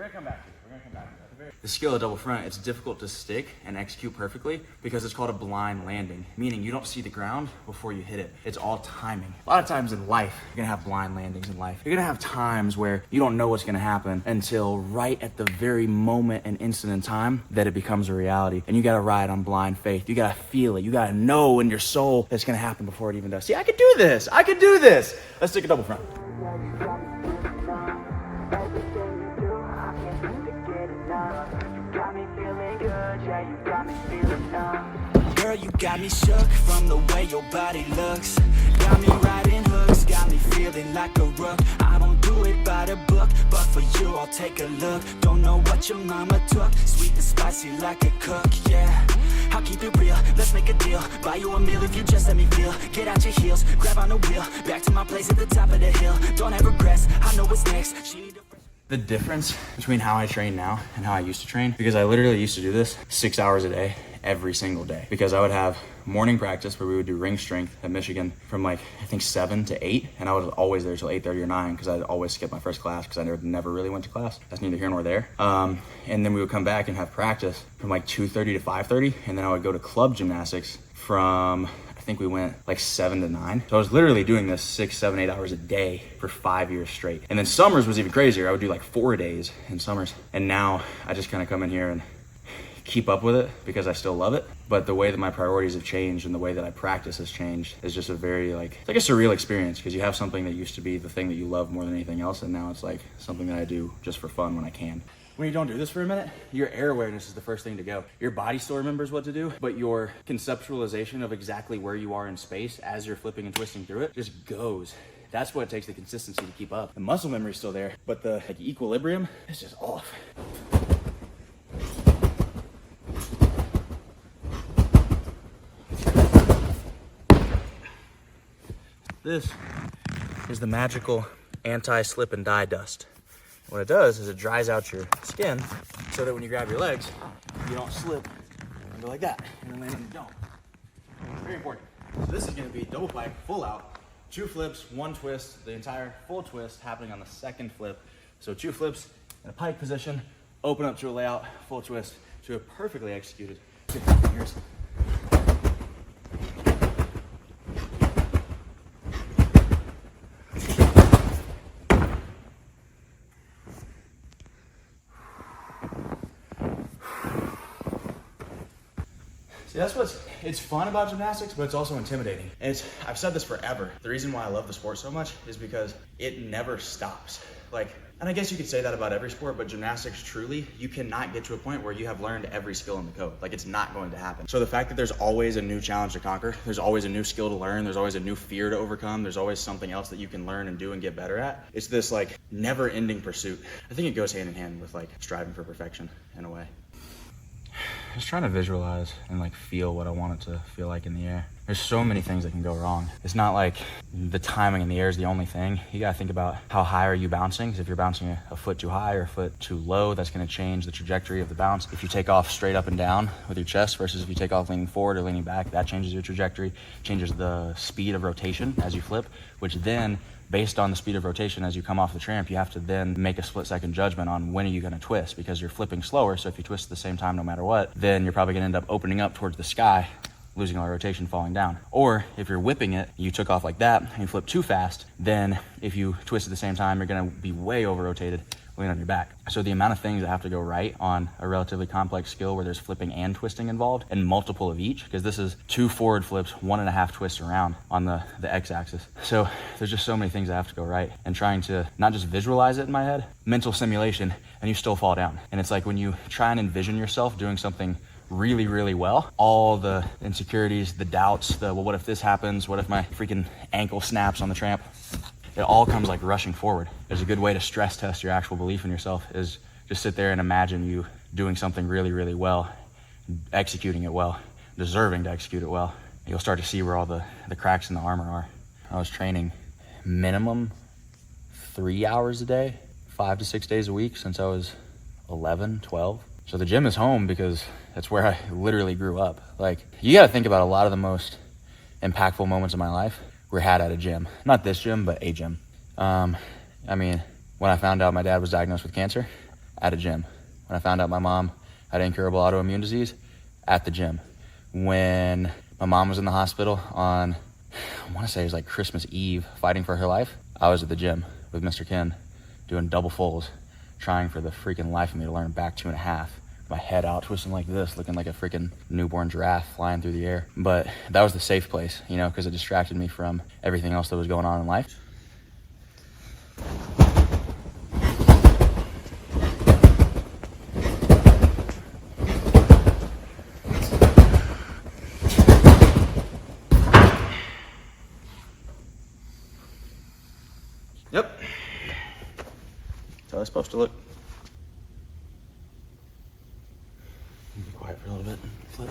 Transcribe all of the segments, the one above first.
gonna come back to it. The skill of double front, it's difficult to stick and execute perfectly because it's called a blind landing, meaning you don't see the ground before you hit it. It's all timing. A lot of times in life, you're gonna have blind landings in life. You're gonna have times where you don't know what's gonna happen until right at the very moment and instant in time that it becomes a reality. And you gotta ride on blind faith. You gotta feel it. You gotta know in your soul that it's gonna happen before it even does. See, I could do this. I could do this. Let's take a double front. Girl, you got me shook from the way your body looks. Got me riding hooks, got me feeling like a rook. I don't do it by the book, but for you I'll take a look. Don't know what your mama took, sweet and spicy like a cook, yeah. I'll keep it real, let's make a deal. Buy you a meal if you just let me feel. Get out your heels, grab on the wheel. Back to my place at the top of the hill. Don't have regrets, I know what's next. The difference between how I train now and how I used to train, because I literally used to do this 6 hours a day, every single day, because I would have morning practice where we would do ring strength at Michigan from like, I think 7 to 8. And I was always there till 8:30 or 9 because I'd always skip my first class because I never really went to class. That's neither here nor there. And then we would come back and have practice from like 2:30 to 5:30. And then I would go to club gymnastics from, I think we went like 7 to 9. So I was literally doing this 6, 7, 8 hours a day for 5 years straight. And then summers was even crazier. I would do like 4 days in summers. And now I just kind of come in here and keep up with it because I still love it. But the way that my priorities have changed and the way that I practice has changed is just a very it's like a surreal experience because you have something that used to be the thing that you love more than anything else. And now it's like something that I do just for fun when I can. When you don't do this for a minute, your air awareness is the first thing to go. Your body still remembers what to do, but your conceptualization of exactly where you are in space as you're flipping and twisting through it just goes. That's what takes the consistency to keep up. The muscle memory is still there, but the equilibrium is just off. This is the magical anti-slip and die dust. What it does is it dries out your skin so that when you grab your legs, you don't slip and go like that and then land in the dome. Very important. So this is gonna be double pike, full out, 2 flips, 1 twist, the entire full twist happening on the second flip. So 2 flips in a pike position, open up to a layout, full twist to a perfectly executed 15 fingers. See, it's fun about gymnastics, but it's also intimidating. And I've said this forever. The reason why I love the sport so much is because it never stops. And I guess you could say that about every sport, but gymnastics truly, you cannot get to a point where you have learned every skill in the code. It's not going to happen. So the fact that there's always a new challenge to conquer, there's always a new skill to learn, there's always a new fear to overcome, there's always something else that you can learn and do and get better at. It's this never ending pursuit. I think it goes hand in hand with striving for perfection in a way. Just trying to visualize and feel what I want it to feel like in the air. There's so many things that can go wrong. It's not like the timing in the air is the only thing. You gotta think about how high are you bouncing, because if you're bouncing a foot too high or a foot too low, that's gonna change the trajectory of the bounce. If you take off straight up and down with your chest versus if you take off leaning forward or leaning back, that changes your trajectory, changes the speed of rotation as you flip, which then based on the speed of rotation as you come off the tramp, you have to then make a split-second judgment on when are you going to twist, because you're flipping slower. So if you twist at the same time no matter what, then you're probably going to end up opening up towards the sky, losing all the rotation, falling down. Or if you're whipping it, you took off like that and you flip too fast, then if you twist at the same time, you're going to be way over-rotated, laying on your back. So the amount of things that have to go right on a relatively complex skill where there's flipping and twisting involved, and multiple of each, because this is 2 forward flips, 1.5 twists around on the x-axis. So there's just so many things that have to go right, and trying to not just visualize it in my head, mental simulation, and you still fall down. And it's like when you try and envision yourself doing something really, really well, all the insecurities, the doubts, well, what if this happens? What if my freaking ankle snaps on the tramp? It all comes rushing forward. There's a good way to stress test your actual belief in yourself is just sit there and imagine you doing something really, really well, executing it well, deserving to execute it well. You'll start to see where all the cracks in the armor are. I was training minimum 3 hours a day, 5 to 6 days a week since I was 11, 12. So the gym is home because that's where I literally grew up. You gotta think about a lot of the most impactful moments of my life were had at a gym. Not this gym, but a gym. When I found out my dad was diagnosed with cancer, at a gym. When I found out my mom had incurable autoimmune disease, at the gym. When my mom was in the hospital on, I want to say it was like Christmas Eve, fighting for her life, I was at the gym with Mr. Ken doing double fulls, trying for the freaking life of me to learn back 2.5. My head out, twisting like this, looking like a freaking newborn giraffe flying through the air. But that was the safe place, you know, because it distracted me from everything else that was going on in life. Yep. That's how it's supposed to look. Be quiet for a little bit. Flip.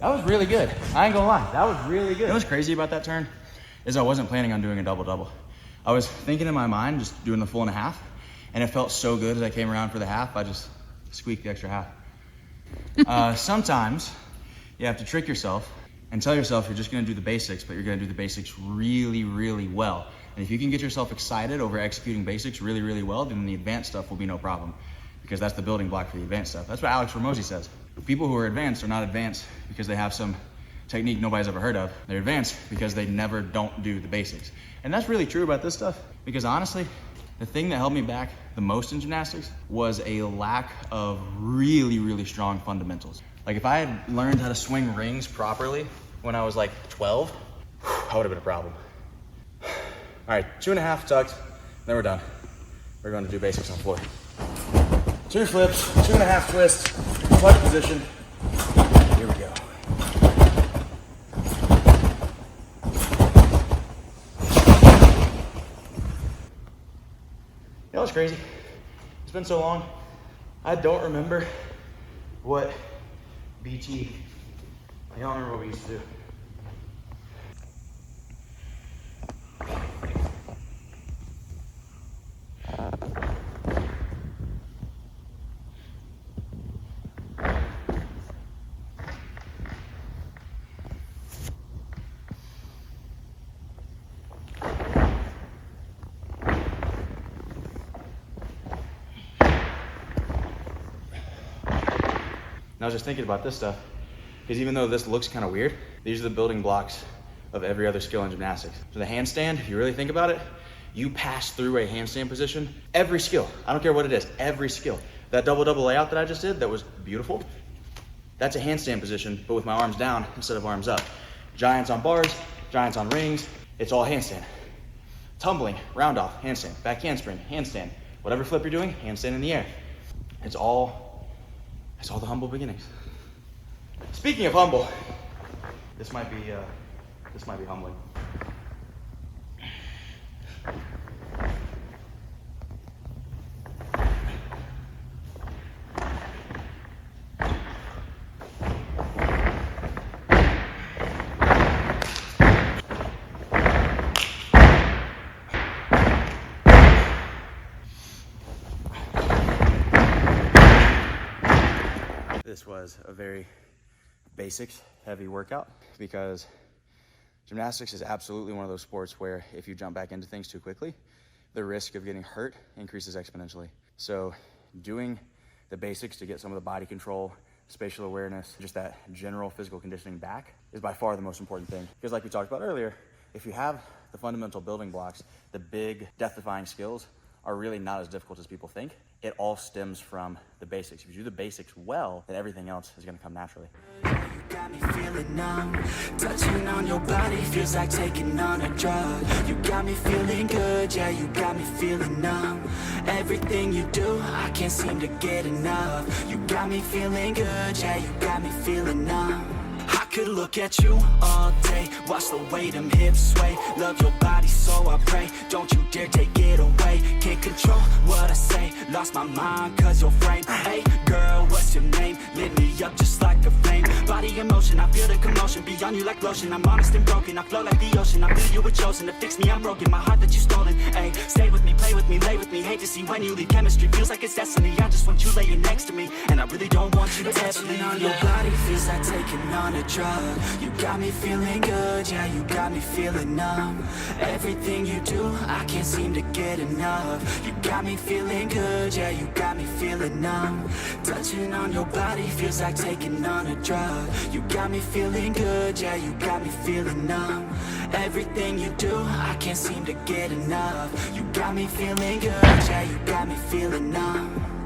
That was really good. I ain't gonna lie, that was really good. You know what's crazy about that turn is I wasn't planning on doing a double-double. I was thinking in my mind, just doing the full and a half, and it felt so good as I came around for the half, I just squeaked the extra half. Sometimes you have to trick yourself and tell yourself you're just gonna do the basics, but you're gonna do the basics really, really well. And if you can get yourself excited over executing basics really, really well, then the advanced stuff will be no problem, because that's the building block for the advanced stuff. That's what Alex Hormozi says. People who are advanced are not advanced because they have some technique nobody's ever heard of. They're advanced because they never don't do the basics. And that's really true about this stuff, because honestly, the thing that held me back the most in gymnastics was a lack of really, really strong fundamentals. Like if I had learned how to swing rings properly when I was like 12, I would have been a problem. All right, 2.5 tucked, then we're done. We're going to do basics on the floor. 2 flips, 2.5 twists, tuck position. Here we go. You know what's crazy? It's been so long, I don't remember what BT, I don't remember what we used to do. And I was just thinking about this stuff, because even though this looks kind of weird, these are the building blocks of every other skill in gymnastics. So the handstand, if you really think about it, you pass through a handstand position, every skill, I don't care what it is, every skill. That double-double layout that I just did, that was beautiful, that's a handstand position, but with my arms down instead of arms up. Giants on bars, giants on rings, it's all handstand. Tumbling, round off, handstand, back handspring, handstand. Whatever flip you're doing, handstand in the air. It's all the humble beginnings. Speaking of humble, this might be humbling. This was a very basics heavy workout, because gymnastics is absolutely one of those sports where if you jump back into things too quickly, the risk of getting hurt increases exponentially. So doing the basics to get some of the body control, spatial awareness, just that general physical conditioning back is by far the most important thing. Because like we talked about earlier, if you have the fundamental building blocks, the big death-defying skills are really not as difficult as people think. It all stems from the basics. If you do the basics well, then everything else is gonna come naturally. You got me feeling numb. Touching on your body feels like taking on a drug. You got me feeling good, yeah, you got me feeling numb. Everything you do, I can't seem to get enough. You got me feeling good, yeah, you got me feeling numb. I could look at you all day, watch the way them hips sway. Love your body, so I pray, don't you dare take it away. Can't control what I say, lost my mind cause your frame. Hey girl, what's your name? Lit me up just like a flame. Body in motion, I feel the commotion. Beyond you like lotion, I'm honest and broken. I flow like the ocean, I feel you were chosen to fix me, I'm broken. My heart that you stolen, hey. Stay with me, play with me, lay with me. Hate to see when you leave, chemistry feels like it's destiny. I just want you laying next to me, and I really don't want you to ever leave. On your body feels like taking on a drug. You got me feeling good, yeah, you got me feeling numb. Everything you do, I can't seem to get enough. You got me feeling good, yeah, you got me feeling numb. Touching on your body feels like taking on a drug. You got me feeling good, yeah, you got me feeling numb. Everything you do, I can't seem to get enough. You got me feeling good, yeah, you got me feeling numb.